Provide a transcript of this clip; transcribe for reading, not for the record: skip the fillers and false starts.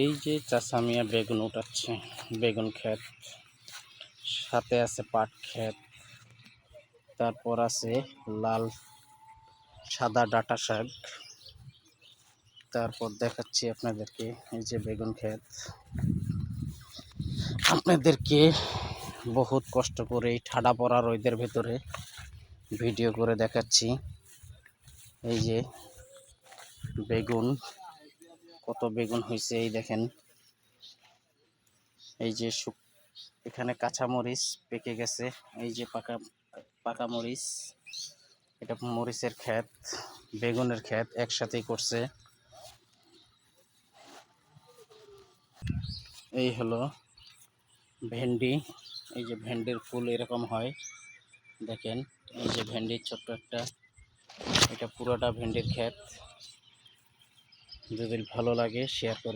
এই যে চাচা মিয়া বেগুন উঠাচ্ছে, বেগুন ক্ষেত, সাথে আছে পাট ক্ষেত, তারপর আছে লাল সাদা ডাঁটা শাক। তারপর দেখাচ্ছি আপনাদেরকে এই যে বেগুন ক্ষেত। আপনাদেরকে বহুত কষ্ট করে এই ঠাডা পড়া রোদের ভেতরে ভিডিও করে দেখাচ্ছি। এই যে বেগুন, কত বেগুন হয়েছে এই দেখেন। এই যে এখানে কাঁচা মরিচ পেকে গেছে, এই যে পাকা পাকা মরিচ। এটা মরিচের ক্ষেত, বেগুনের ক্ষেত একসাথেই করছে। এই হলো ভেন্ডি, এই যে ভেন্ডির ফুল এরকম হয় দেখেন। এই যে ভেন্ডির ছোট্ট একটা, এটা পুরোটা ভেন্ডির ক্ষেত। যদি ভালো লাগে শেয়ার করুন।